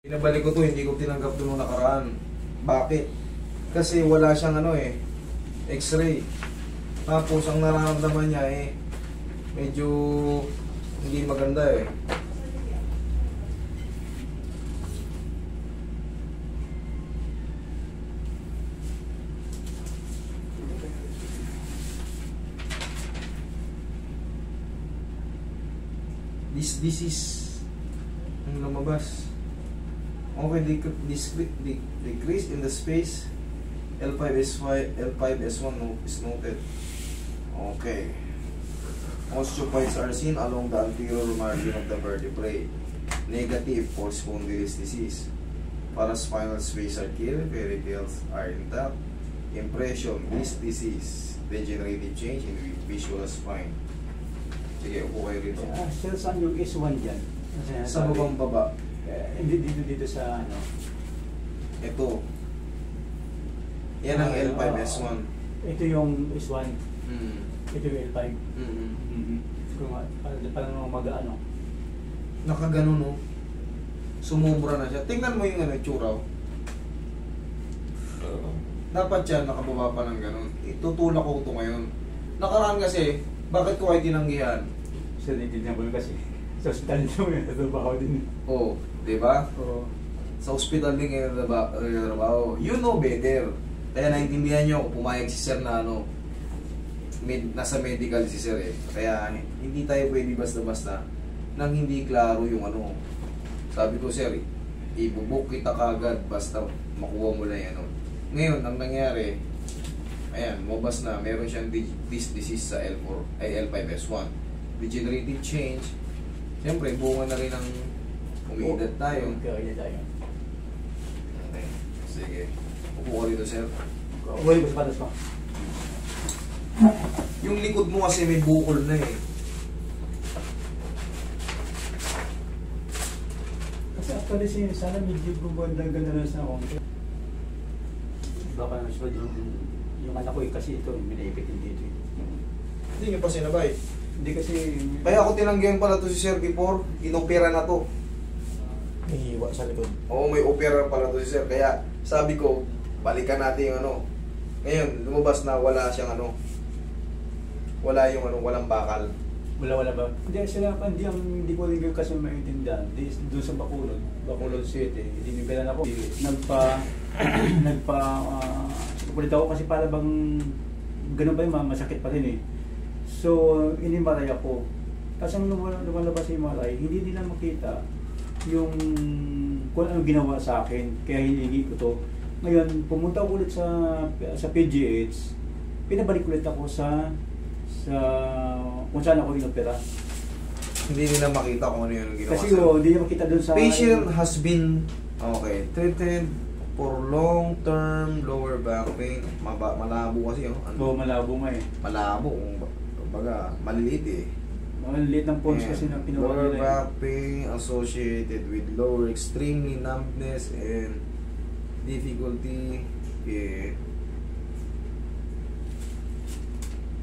Pinabalik ko to, hindi ko tinanggap doon nung nakaraan. Bakit? Kasi wala siyang x-ray. Tapos ang nararamdaman niya medyo hindi maganda This disease ang lumabas. Okay, decrease in the space L5S1 is noted. Okay. Osteophytes are seen along the anterior margin of the vertebrae. Negative for spondylosis disease. Paraspinal space are clear, peripherals are intact. Impression, this disease, degenerative change in visual spine. Sige, upo kayo rito. Sir, saan yung S1 dyan? Sa babang baba. Dito sa ano? Ito. Yan ang L5S1. Ito yung S1. Ito yung L5. Parang mag-ano. Nakagano no? Sumubra na siya. Tingnan mo yung itsura. Dapat yan, nakababa pa ng ganun. Itutulak ko ito ngayon. Nakaraan kasi, bakit ko ay tinanggihan? Sir, naiintindihan ko kasi. Sa hospital nyo, natatrabaho din. Oo, di ba? Oo. Sa hospital din kayo natatrabaho. You know better. Kaya naintindihan nyo, pumayag si sir na nasa medical si sir Kaya hindi tayo pwede basta-basta nang hindi klaro yung Sabi ko sir, ibubuk kita kagad basta makuha mo lang yan. Ngayon, ang nangyari, ayan, mabas na, meron siyang this disease sa L5S1. Degenerative change. Siyempre, bunga na rin ng umiidad tayo. Okay. Sige. Upo ka dito, sir. Uy, mas patas mo. Yung likod mo kasi may bukol na Kasi actually, sana medyo gumandang ganda na sa konti. Baka mas ba yung anak ko kasi ito, minaipit dito. Hindi nyo pa sinabay. Hindi kasi... Kaya ako tinanggihan pala to si sir before. Inopera na to. May hiwa sa likod. Oo, may opera pala to si sir. Kaya sabi ko, balikan natin yung Ngayon, lumabas na wala siyang wala yung walang bakal. Wala ba? Hindi hindi ko rin kasi maintindihan. Doon sa Bacolod City, dinibelan ako. Ulit ako kasi para bang ganun ba yung masakit pa rin So, inimaray ako. Kasi nung lumalabas yung maray, hindi nila makita yung kung ano ginawa sa akin. Kaya hiningi ko to. Ngayon, pumunta ako ulit sa PGH. Pinabalik ulit ako sa kung saan ako inopera. Hindi nila makita kung ano yung ginawa. Kasi hindi nila makita doon sa... Patient has been treated for long-term lower back pain. Malabo kasi Oo, malabo nga Malabo. Kumbaga, maliliit Maliliit ng pons kasi na pinuha nila. Lower back pain associated with lower extremely numbness and difficulty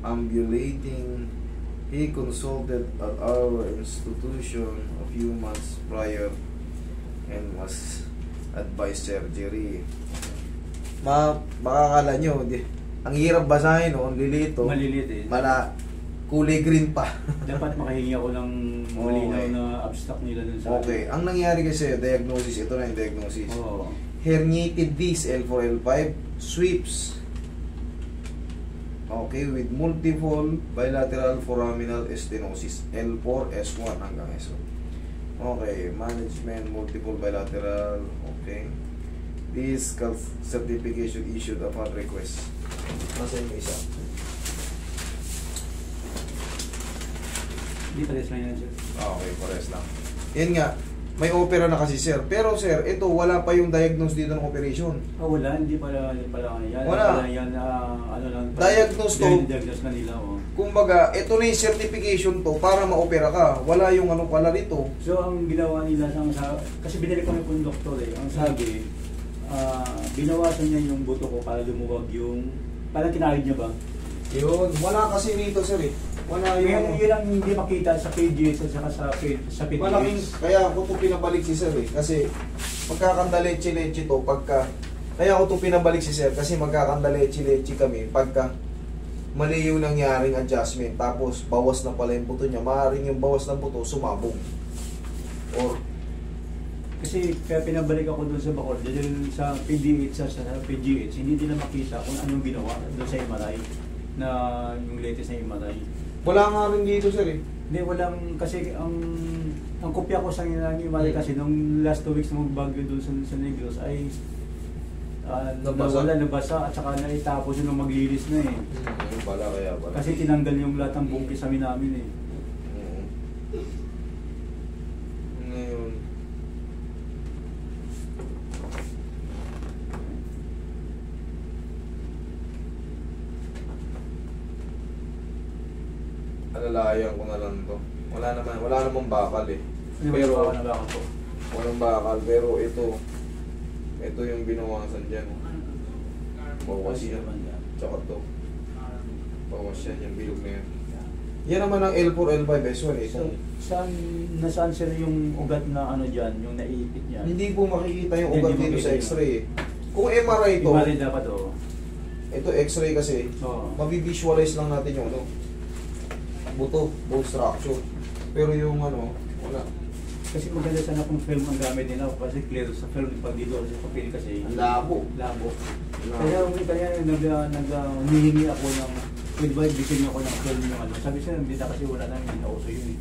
ambulating. He consulted at our institution a few months prior and was advised surgery. Makakala nyo, ang hirap basahin lilito. Maliliit Kulay green pa. Dapat makahingi ako ng malinaw na abstract nila dun sa... Okay, ang nangyari kasi, diagnosis, ito na yung diagnosis. Herniated disc L4, L5, sweeps. Okay, with multiple bilateral foraminal stenosis, L4, S1 hanggang S1. Okay, management, multiple bilateral, okay. This certification issued upon request. Nasa yung isa? Hindi pares lang yan, sir. Okay, pares lang. Yan nga, may opera na kasi sir. Pero sir, ito wala pa yung diagnose dito ng operation. Wala, hindi pala yan. Wala. Yan, lang. Diagnose to. Diagnose na nila, Kumbaga, ito na yung certification to para ma-opera ka. Wala yung pala rito. So, ang ginawa nila kasi binili kami po ng doktor ang sabi, binawasan niya yung buto ko para lumuwag yung, parang kinahid niya ba? Yun, wala kasi rito sir Wala yung... Yun ang hindi makita sa pages at saka sa pages. Kaya ako ito pinabalik si sir kasi magkakanda leche-leche to pagka, kaya ako to pinabalik si sir kasi magkakanda leche-leche kami pagka mali yung nangyaring adjustment tapos bawas na pala yung buto niya, maaaring yung bawas ng buto sumabog or Kasi kaya pinabalik ako doon sa Bacolod, dahil sa PDH, sa PGH, hindi nila makita kung anong ginawa doon sa MRI, na yung latest na MRI. wala nga rin dito sir eh. Hindi, walang, kasi ang kopya ko sa MRI kasi nung last 2 weeks mong bagyo doon sa Negros ay nabasa at saka naitapos yun nung maglilis na eh. Yung pala kaya pala. Kasi tinanggal yung lahat ng buong kisame namin eh. Ngayon, alalayan ko na lang to. Wala namang bakal eh. Pero Nabaka po. walang bakal, pero ito yung binawasan dyan. Bawas yan. Tsaka to. Bawas yan, yung bilog na yan. Yan naman ang L4, L5, S1 eh. So, nasaan sir yung ugat na ano dyan, yung naiipit niya? Hindi po makikita yung ugat Hindi dito sa makikita x-ray eh. Kung MRI to, MRI dapat o. ito x-ray kasi, Oo. mabivisualize lang natin yung ano, buto, bone structure. Pero yung ano, wala. Kasi maganda sana kung film ang gamit nila kasi clear sa film pag dito sa papel kasi Ang labo. labo. Labo. Kaya nag-humihingi ako ng pwede ba ibigay ako ng film yung ano. Sabi siya, hindi na kasi wala na hindi na uso yun eh.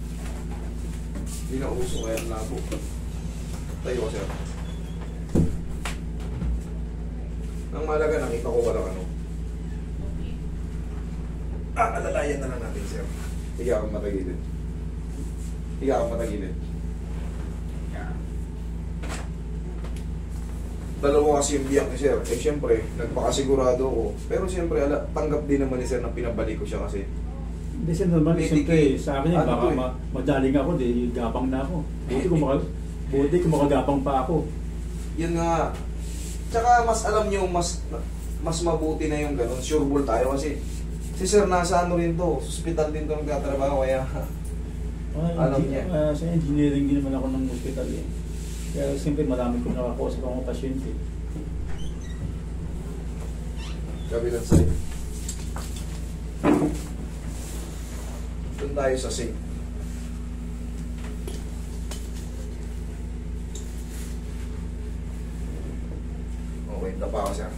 Hindi na uso kaya ang labo. Tayo ko sir. Nang malaga, nakita ko walang ano. Alalayan na lang natin sir. Higa kang matagilid. Higa kang matagilid. Dalawa kasi yung biyak ni sir. Eh syempre, nagpakasigurado ako. Pero syempre, tanggap din naman ni sir na pinabalik ko siya kasi. Hindi siya normal, siyempre sa akin Ano baka to eh? madaling ako, di gapang na ako. Buti kung makagapang pa ako. Yun nga. Tsaka mas alam nyo, mas mabuti na yung ganun. Sure ball tayo kasi si sir nasa ano rin to. Hospital din to nagtatrabaho kaya alam niya. Sa engineering din naman ako ng hospital eh. Kaya siyempre marami kong nakakuha sa mga pasyente. Kabilang side. Doon tayo sa sink. Okay, tapa ka siya.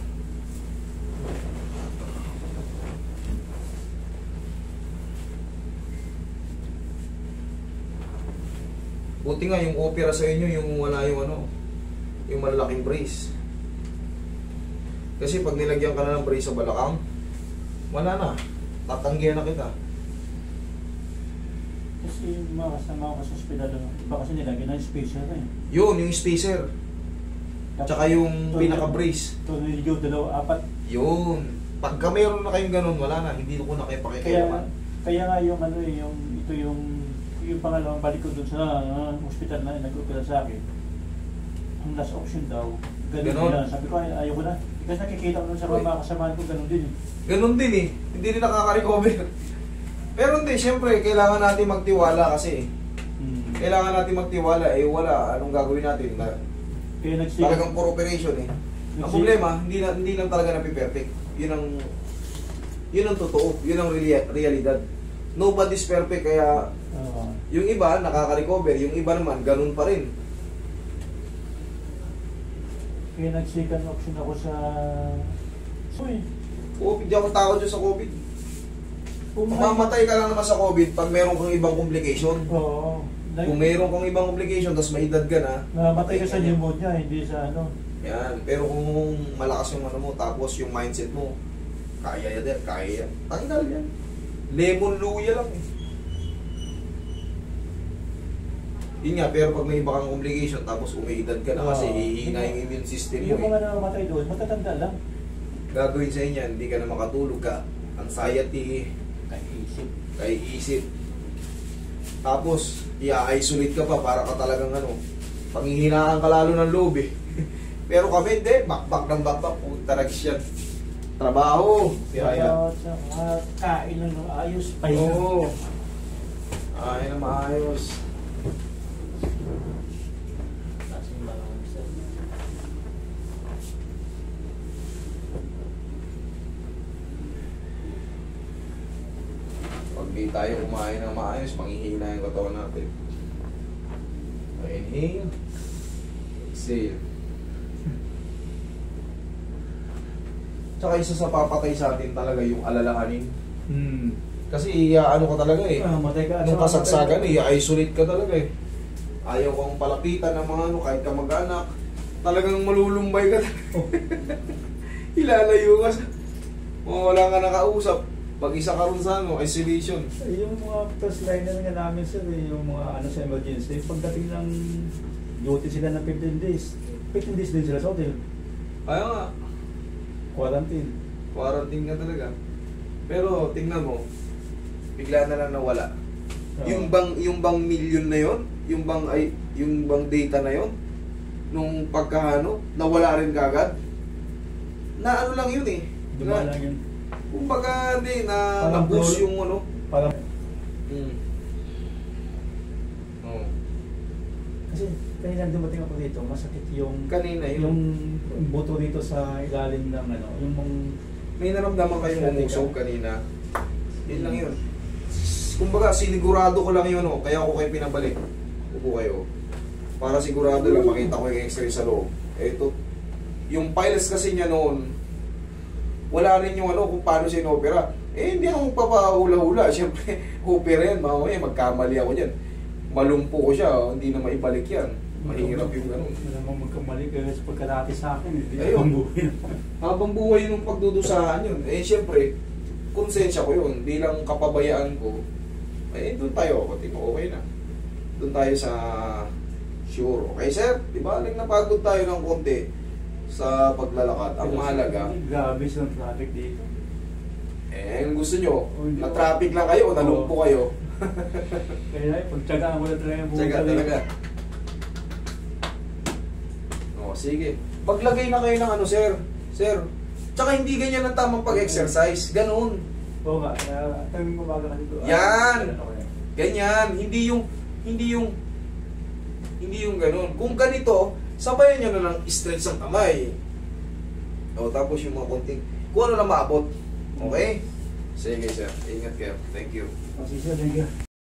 Buti nga yung opera sa inyo, yung wala yung ano, yung malalaking brace. Kasi pag nilagyan ka na ng brace sa balakang, wala na. Tatanggihan na kita. Kasi yung mga kasama ko sa hospital, iba kasi nilagyan ng spacer eh. Yun, yung spacer. Tsaka yung pinaka-brace. Tornilyo, 2, 4. Yun. Pagka mayroon na kayong ganun, wala na. Hindi ko na kayo pakikialaman. Kaya nga yung ano eh, ito yung pangalawang balik ko dun sa hospital na nag-opera sa akin. Ang last option daw, ganun nila. Sabi ko, ayoko na. Kasi nakikita ko nun sa mga kasamahan ko, ganun din eh. Ganun din eh. Hindi rin nakaka-recover. Pero hindi, syempre, kailangan natin magtiwala kasi. Kailangan natin magtiwala, eh wala. Anong gagawin natin? Kaya nagsikat. Talagang for operation eh. Ang problema, hindi lang talaga napiperfect. Yun ang totoo. Yun ang realidad. Nobody's perfect, kaya yung iba nakaka-recover, yung iba naman ganun pa rin. Kaya nag-second option ako sa COVID, di ako takot dyan sa COVID. Mamamatay ka lang naman sa COVID pag meron kang ibang complication. Oo. Kung meron kang ibang complication, tapos may edad ka na, Namatay ka sa pneumonia, hindi sa ano. yan. Pero kung malakas yung ano mo, tapos yung mindset mo, kaya yan, kaya yan. Tanggal yan. Lemon luya lang eh. Yun nga, pero pag may iba kang complication, tapos umiidad ka na kasi hihina yung immune system mo Yung mga namamatay doon, matatanda lang. Gagawin sa inyo, hindi ka na makatulog ka. Anxiety, kaiisip. Tapos, i-isolate ka pa para ka talagang ano, panghihinaan ka lalo ng loob eh. Pero kami, hindi, bakbak ng bakbak, talaga siya. Trabaho, Kaya kain ng ayos, pahinga. oo. Ay na maayos. Hindi tayo kumain ng maayos, manghihina yung katawan natin. Inhale. Exhale. Tsaka isa sa papatay sa atin talaga yung alalahanin. Kasi ano ka talaga eh. Matay ka. Nung kasagsagan i-isolate ka talaga eh. Ayaw kang palapitan ng mga ano, kahit ka mag-anak. Talagang malulumbay ka ilalayo ka sa... Wala ka nakausap. Pag isa ka rin sa ano, isolation. Yung mga first liner nga namin sir, yung mga ano sa emergency, pagdating ng duty sila ng 15 days. 15 days din sila sa hotel. Ayaw nga. Quarantine. Quarantine ka talaga. Pero tingnan mo, bigla na lang nawala. Yung bang million na yon, yung bang data na yon, nung pagkahano, nawala rin kagad. Na ano lang yun eh. Dumaan lang yun. Kumbaga na-boost yung ano. Parang Oh. kasi kanina dumating ako dito, masakit yung Kanina yung buto dito sa ilalim ng ano, yung may naramdaman kayong umusog kanina. Yun lang yun. Kumbaga sinigurado ko lang yun, oh. Kaya ako kayo pinabalik. Upo kayo. Para sigurado lang makita ko yung x-ray sa loob. Eto, yung piles kasi niya noon, wala rin yung ano kung paano siya inopera. Eh, hindi ako magpapahula-hula. Siyempre, opera yan. Mamaya, magkamali ako dyan. Malumpo ko siya, hindi na maibalik yan. Mahirap yung ganun. Wala mong magkamali kasi pagkadati sa akin, hindi ayun. habang buhay. Habang buhay yung pagdudusahan yun. Eh, siyempre, konsensya ko yun. Bilang kapabayaan ko, eh, doon tayo. Pati mo, okay na. Doon tayo sa sure. Okay, sir? Diba? Napagod tayo ng konti sa paglalakad. Ang mahalaga, grabe sa traffic dito. eh, ang gusto nyo, na-traffic lang kayo o nalumpo kayo. Kaya pagtsagaan ko na talaga yung Tsaga talaga. O, sige. Paglagay na kayo ng ano, sir. Sir, tsaka hindi ganyan ang tamang pag-exercise. Ganun. Oo nga, tawing umaga kasi ito. Yan. Ganyan. Hindi yung ganun. Kung ganito, sabayan nyo na lang stretch ang kamay. O, tapos yung mga konting, kung ano lang maabot. Okay? Sige, sir. Ingat kayo. Thank you. Sige, sir, thank you.